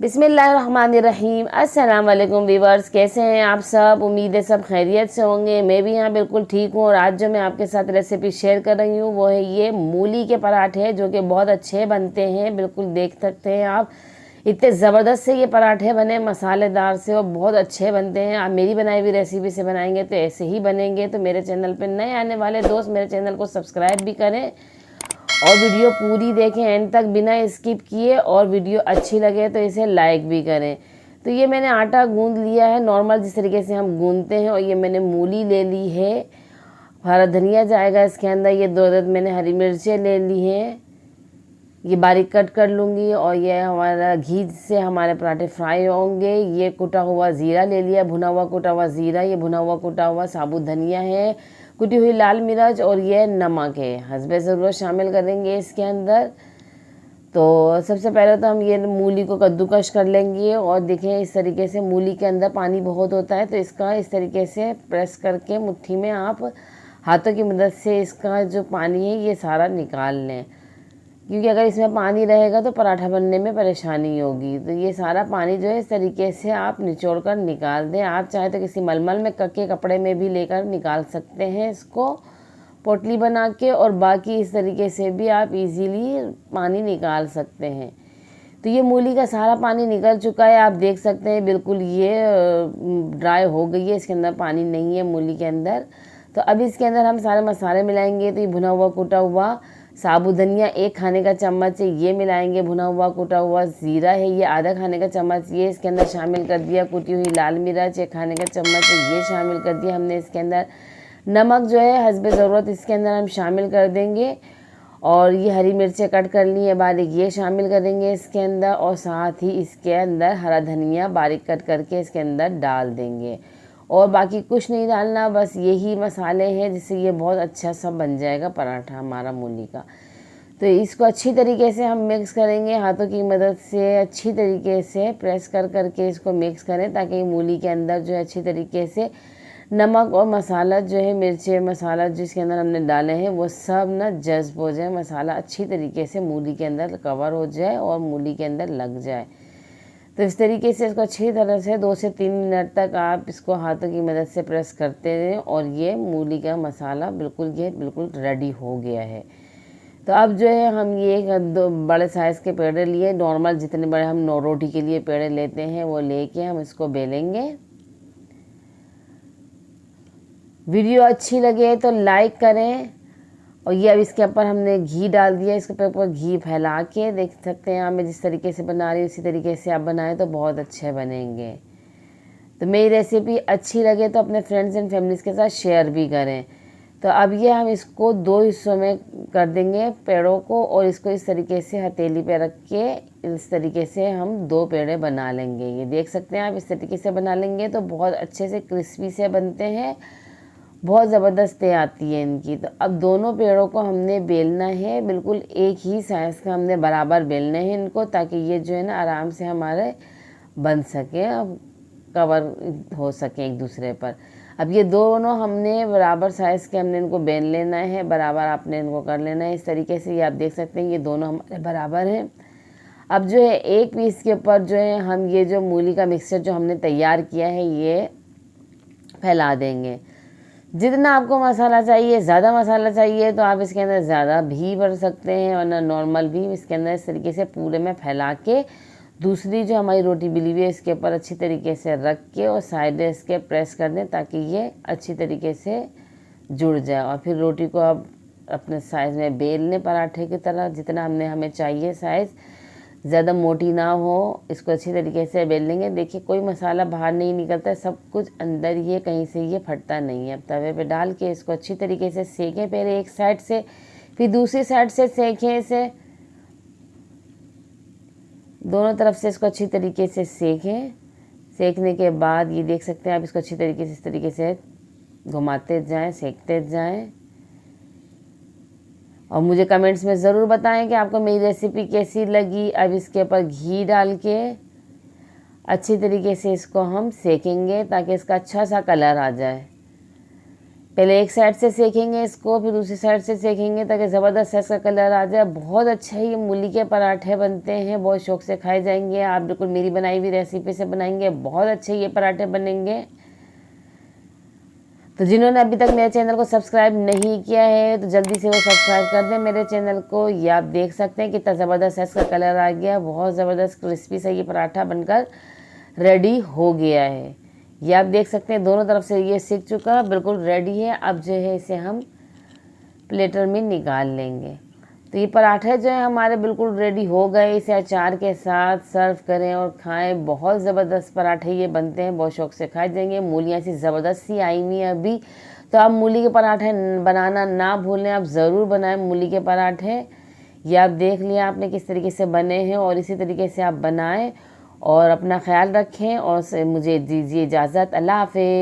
बिस्मिल्लाहिर्रहमानिर्रहीम। अस्सलाम वालेकुम वीवर्स, कैसे हैं आप सब? उम्मीद है सब खैरियत से होंगे। मैं भी यहाँ बिल्कुल ठीक हूँ। और आज जो मैं आपके साथ रेसिपी शेयर कर रही हूँ वो है ये मूली के पराठे, जो कि बहुत अच्छे बनते हैं। बिल्कुल देख सकते हैं आप, इतने ज़बरदस्त से ये पराठे बने, मसालेदार से, और बहुत अच्छे बनते हैं। आप मेरी बनाई हुई रेसिपी से बनाएंगे तो ऐसे ही बनेंगे। तो मेरे चैनल पर नए आने वाले दोस्त मेरे चैनल को सब्सक्राइब भी करें और वीडियो पूरी देखें एंड तक बिना स्किप किए। और वीडियो अच्छी लगे तो इसे लाइक भी करें। तो ये मैंने आटा गूंद लिया है नॉर्मल जिस तरीके से हम गूंदते हैं। और ये मैंने मूली ले ली है, हरा धनिया जाएगा इसके अंदर, ये 2 अदद मैंने हरी मिर्चें ले ली हैं, ये बारीक कट कर लूँगी। और ये हमारा घी से हमारे पराठे फ्राई होंगे। ये कुटा हुआ ज़ीरा ले लिया, भुना हुआ कुटा हुआ ज़ीरा, ये भुना हुआ कुटा हुआ साबुत धनिया है, कुटी हुई लाल मिर्च, और ये नमक है। हस्बे ज़रूरत शामिल करेंगे इसके अंदर। तो सबसे पहले तो हम ये मूली को कद्दूकश कर लेंगे। और देखें इस तरीके से मूली के अंदर पानी बहुत होता है, तो इसका इस तरीके से प्रेस करके मुट्ठी में आप हाथों की मदद से इसका जो पानी है ये सारा निकाल लें, क्योंकि अगर इसमें पानी रहेगा तो पराठा बनने में परेशानी होगी। तो ये सारा पानी जो है इस तरीके से आप निचोड़ कर निकाल दें। आप चाहे तो किसी मलमल में के कपड़े में भी लेकर निकाल सकते हैं इसको पोटली बना के, और बाकी इस तरीके से भी आप इजीली पानी निकाल सकते हैं। तो ये मूली का सारा पानी निकल चुका है, आप देख सकते हैं बिल्कुल ये ड्राई हो गई है, इसके अंदर पानी नहीं है मूली के अंदर। तो अब इसके अंदर हम सारे मसाले मिलाएंगे। तो ये भुना हुआ कुटा हुआ साबुत धनिया 1 खाने का चम्मच है, ये मिलाएंगे। भुना हुआ कुटा हुआ ज़ीरा है, ये आधा खाने का चम्मच, ये इसके अंदर शामिल कर दिया। कुटी हुई लाल मिर्च 1 खाने का चम्मच है, ये शामिल कर दिया हमने इसके अंदर। नमक जो है हस्बे ज़रूरत इसके अंदर हम शामिल कर देंगे। और ये हरी मिर्चें कट कर ली है बारीक, ये शामिल करेंगे इसके अंदर। और साथ ही इसके अंदर हरा धनिया बारीक कट करके इसके अंदर डाल देंगे। और बाकी कुछ नहीं डालना, बस यही मसाले हैं जिससे ये बहुत अच्छा सा बन जाएगा पराठा हमारा मूली का। तो इसको अच्छी तरीके से हम मिक्स करेंगे, हाथों की मदद से अच्छी तरीके से प्रेस कर करके इसको मिक्स करें, ताकि मूली के अंदर जो है अच्छी तरीके से नमक और मसाला जो है, मिर्ची मसाला जिसके अंदर हमने डाले हैं वो सब ना जज्ब हो जाए, मसाला अच्छी तरीके से मूली के अंदर कवर हो जाए और मूली के अंदर लग जाए। तो इस तरीके से इसको अच्छी तरह से 2 से 3 मिनट तक आप इसको हाथों की मदद से प्रेस करते रहें। और ये मूली का मसाला बिल्कुल रेडी हो गया है। तो अब जो है हम ये 2 बड़े साइज़ के पेड़े लिए, नॉर्मल जितने बड़े हम रोटी के लिए पेड़े लेते हैं वो लेके हम इसको बेलेंगे। वीडियो अच्छी लगे तो लाइक करें। और ये अब इसके ऊपर हमने घी डाल दिया, इसके ऊपर घी फैला के देख सकते हैं आप, मैं जिस तरीके से बना रही हूँ उसी तरीके से आप बनाएं तो बहुत अच्छे बनेंगे। तो मेरी रेसिपी अच्छी लगे तो अपने फ्रेंड्स एंड फैमिलीज़ के साथ शेयर भी करें। तो अब ये हम इसको 2 हिस्सों में कर देंगे पेड़ों को, और इसको इस तरीके से हथेली पे रख के इस तरीके से हम 2 पेड़े बना लेंगे। ये देख सकते हैं आप, इस तरीके से बना लेंगे तो बहुत अच्छे से क्रिस्पी से बनते हैं, बहुत ज़बरदस्त आती है इनकी। तो अब दोनों पेड़ों को हमने बेलना है, बिल्कुल एक ही साइज़ का हमने बराबर बेलने हैं इनको, ताकि ये जो है ना आराम से हमारे बन सके, अब कवर हो सके एक दूसरे पर। अब ये दोनों हमने बराबर साइज़ के हमने इनको बेल लेना है, बराबर आपने इनको कर लेना है इस तरीके से। ये आप देख सकते हैं ये दोनों हमारे बराबर हैं। अब जो है एक पीस के ऊपर जो है हम ये जो मूली का मिक्सचर जो हमने तैयार किया है ये फैला देंगे। जितना आपको मसाला चाहिए, ज़्यादा मसाला चाहिए तो आप इसके अंदर ज़्यादा भी भर सकते हैं, वरना नॉर्मल भी इसके अंदर इस तरीके से पूरे में फैला के दूसरी जो हमारी रोटी बिली हुई है इसके ऊपर अच्छी तरीके से रख के और साइड में इसके प्रेस कर दें, ताकि ये अच्छी तरीके से जुड़ जाए। और फिर रोटी को आप अपने साइज़ में बेल लें पराठे की तरह, जितना हमें चाहिए साइज़, ज़्यादा मोटी ना हो। इसको अच्छी तरीके से बेल लेंगे। देखिए कोई मसाला बाहर नहीं निकलता, सब कुछ अंदर ही है, कहीं से ये फटता नहीं है। अब तवे पे डाल के इसको अच्छी तरीके से सेकें, पहले एक साइड से फिर दूसरी साइड से सेकें इसे, दोनों तरफ से इसको अच्छी तरीके से सेकें। सेकने के बाद ये देख सकते हैं आप, इसको अच्छी तरीके से इस तरीके से घुमाते जाएँ, सेकते जाएँ। और मुझे कमेंट्स में ज़रूर बताएं कि आपको मेरी रेसिपी कैसी लगी। अब इसके ऊपर घी डाल के अच्छी तरीके से इसको हम सेकेंगे, ताकि इसका अच्छा सा कलर आ जाए। पहले एक साइड से सेकेंगे इसको, फिर दूसरी साइड से सेकेंगे ताकि ज़बरदस्त सा इसका कलर आ जाए। बहुत अच्छा ये मूली के पराठे बनते हैं, बहुत शौक से खाए जाएंगे। आप बिल्कुल मेरी बनाई हुई रेसिपी से बनाएंगे, बहुत अच्छे ये पराठे बनेंगे। तो जिन्होंने अभी तक मेरे चैनल को सब्सक्राइब नहीं किया है तो जल्दी से वो सब्सक्राइब कर दें मेरे चैनल को। ये आप देख सकते हैं कितना ज़बरदस्त इसका कलर आ गया, बहुत ज़बरदस्त क्रिस्पी सा ये पराठा बनकर रेडी हो गया है। ये आप देख सकते हैं दोनों तरफ से ये सिक चुका, बिल्कुल रेडी है। अब जो है इसे हम प्लेटर में निकाल लेंगे। तो ये पराठे जो है हमारे बिल्कुल रेडी हो गए। इसे अचार के साथ सर्व करें और खाएं, बहुत ज़बरदस्त पराठे ये बनते हैं, बहुत शौक से खाए जाएंगे। मूलियाँ सी ज़बरदस्त सी आई हुई हैं अभी, तो आप मूली के पराठे बनाना ना भूलें, आप ज़रूर बनाएं मूली के पराठे। ये आप देख लिया आपने किस तरीके से बने हैं, और इसी तरीके से आप बनाएं और अपना ख्याल रखें। और मुझे दीजिए इजाज़त, अल्लाह हाफ़िज़।